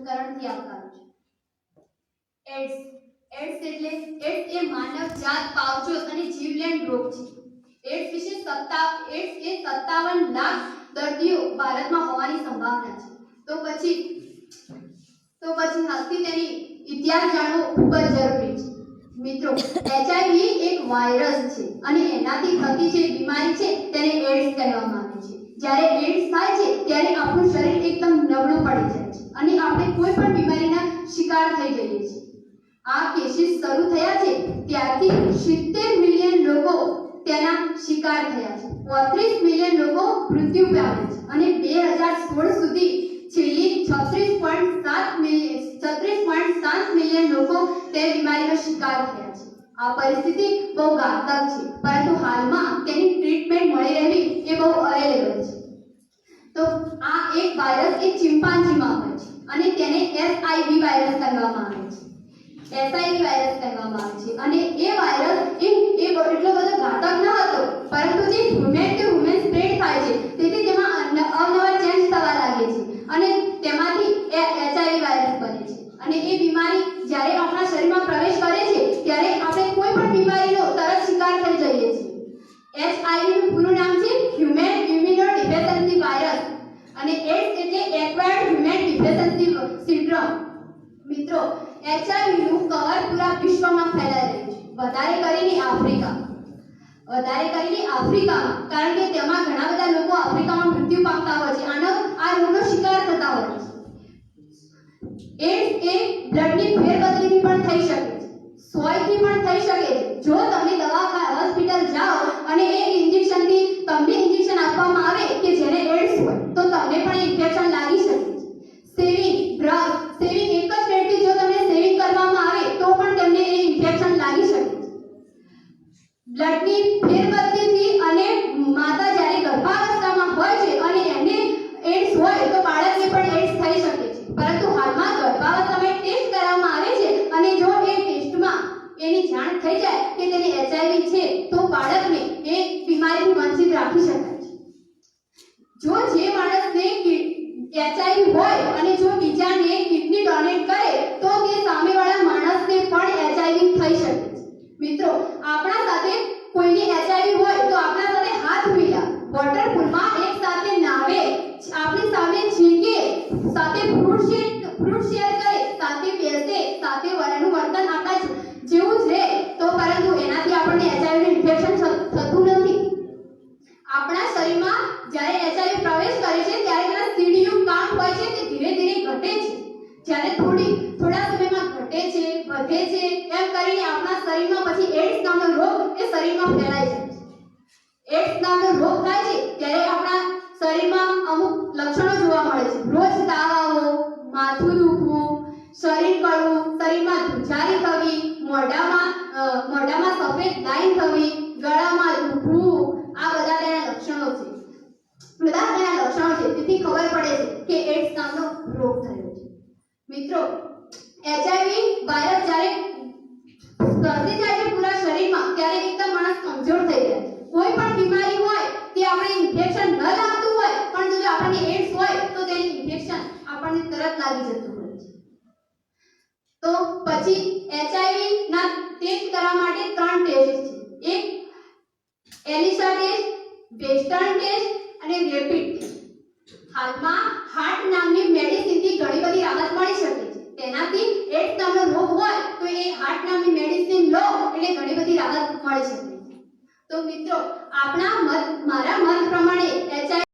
સમીકરણથી આવકારું છું। એડ્સ એટલે એડ્સ એ માનવજાત પાવચોદ અને જીવલેણ રોગ છે। એડ્સ વિશે 57 લાખ દર્દીઓ ભારતમાં હોવાની સંભાવના છે। તો પછી આજથી તેની ઇતિહાસ જાણવો ખૂબ જ જરૂરી છે। મિત્રો, એચઆઈવી એક વાયરસ છે અને એનાથી થતી જે બીમારી છે તેને એડ્સ કહેવામાં આવે છે। જ્યારે એડ્સ થાય છે ત્યારે આપણું શરીર એકદમ નબળું પડી જાય છે અને આપણે કોઈ પણ બીમારીના શિકાર થઈ જઈએ છીએ। આ કેસીસ શરૂ થયા છે ત્યારથી 70 મિલિયન લોકો તેના શિકાર થયા છે। 35 મિલિયન લોકો મૃત્યુ પામ્યા છે અને 2016 સુધી છેલ્લી 36.7 મિલિયન લોકો તે બીમારીનો શિકાર થયા છે। આ પરિસ્થિતિ બહુ ઘાતક છે, પરંતુ હાલમાં તેની ટ્રીટમેન્ટ મળી રહેવી એ બહુ અવેલેબલ છે। તો આ એક વાયરસ એક ચિમ્પાન્જીમાં હોય છે અને તેને એસઆઈવી વાયરસ કહેવામાં આવે છે। એસઆઈવી વાયરસ કહેવામાં આવે છે અને એ વાયરસ એટલો બધો ઘાતક ન હતો, પરંતુ જે હ્યુમન ટુ હ્યુમન સ્પ્રેડ થાય છે તેથી તેમાં અવનવા ચેન્જ થવા લાગે છે અને તેમાંથી એચઆઈવી વાયરસ બને છે। અને એ બીમારી જ્યારે આપણા શરીરમાં પ્રવેશ કરે છે ત્યારે આપણે કોઈ પણ બીમારીનો તરત શિકાર થઈ જઈએ છીએ। એચઆઈવી નું પૂરું નામ છે હ્યુમન ઇમ્યુનોડિફિશિયન્સી વાયરસ અને એડ્સ એટલે એક્વાયર્ડ હ્યુમન ડિફિશિયન્સી સિન્ડ્રોમ। મિત્રો, એચઆઈવી નું કવર પૂરા વિશ્વમાં ફેલાઈ રહ્યું છે, વધારે કરીને આફ્રિકામાં, કારણ કે તેમાં ઘણા બધા લોકો આફ્રિકામાં મૃત્યુ પામતા હોય છે, આ રોગનો શિકાર થતા હોય છે। એડ્સ એ બ્લડની ફેરબદલીથી પણ થઈ શકે છે, સોયથી પણ થઈ શકે છે। જો તમે હોસ્પિટલ જાઓ અને એ ઇન્જેક્શનથી તમને ઇન્જેક્શન આપવામાં આવે કે જેને એડ્સ હોય તો તમને પણ ઇન્ફેક્શન લાગી શકે છે। સેવિંગ એક જ પ્લેટથી જો તમને સેવિંગ કરવામાં આવે તો પણ તમને એ ઇન્ફેક્શન લાગી શકે છે। બ્લડની ફેરબદલીથી અને માતા જ્યારે ગર્ભાવસ્થામાં હોય છે અને એને એડ્સ હોય તો બાળકને પણ એડ્સ થઈ શકે છે, પરંતુ હાલમાં ગર્ભાવસ્થામાં ટેસ્ટ કરવામાં આવે છે અને જો એ ટેસ્ટમાં એની જાણ થઈ જાય કે તેને એચઆઈવી છે તો બાળકને એ બીમારીથી વંચિત રાખી શકાય છે। જો જે માણસને એચઆઈવી હોય અને જો બીજાને કિડની ડોનેટ કરે તો તે સામેવાળા માણસને પણ એચઆઈવી થઈ શકે છે। મિત્રો, આપણા સાથે કોઈને એચઆઈવી હોય તો આપણા સાથે હાથ મિલાવે, વોટર પૂલમાં એક સાથે નાવે, આપણી સામે છીંકે, સાથે ફ્રૂટ શેર કરે, સાથે બેસે, સાથે એનું વર્તન આપણા જેવું જ રહે તો પરંતુ એનાથી આપણને એચઆઈવી ઇન્ફેક્શન થતું નથી। આપણા શરીરમાં જ્યારે એચઆઈવી પ્રવેશ કરે છે ત્યારે તેના સીડીયુ કાઉન્ટ હોય છે તે ધીરે ધીરે ઘટે છે, જ્યારે થોડા સમયમાં ઘટે છે, વધે છે, એમ કરીને આપણા શરીરમાં પછી એડ્સ નામનો રોગ એ શરીરમાં ફેલાઈ જાય છે। એડ્સ નામનો રોગ થાય છે ત્યારે આપણા શરીરમાં અમુક લક્ષણો જોવા મળે છે, રોજ તાવ આવવો, માથું દુખવું, શરીર કળવું, શરીરમાં ધ્રુજારી થવી, મોઢામાં સફેદ લાઈન થવી, ગળામાં દુખવું, આ બધા તેના લક્ષણો છે। તેથી ખબર પડે છે કે એડ્સ નામનો રોગ થયો છે। મિત્રો, એચઆઈવી વાયરસ જ્યારે પ્રસરી જાય છે પૂરા શરીરમાં ત્યારે એકદમ માણસ કમજોર થઈ જાય છે। કોઈ પણ બીમારી હોય તે આપણે ઇન્ફેક્શન ન લાગતું હોય પણ જો આપણને એડ્સ હોય તો તેની ઇન્ફેક્શન આપણને તરત લાગી જતું હોય છે। તો પછી એચઆઈવી ના ટેસ્ટ કરવા માટે 3 ટેસ્ટ છે, એક એલિસા ટેસ્ટ, વેસ્ટર્ન ટેસ્ટ અને રેપિડ ટેસ્ટ। હાલમાં હાર્ટ નામની મેડિસિનથી ઘણી બધી રાહત મળી શકે છે, તેનાથી એડ્સ નામનો રોગ હોય તો એ હાર્ટ નામની મેડિસિન લો એટલે ઘણી બધી રાહત મળી શકે છે। તો મિત્રો, મારા મત પ્રમાણે એચઆઈવી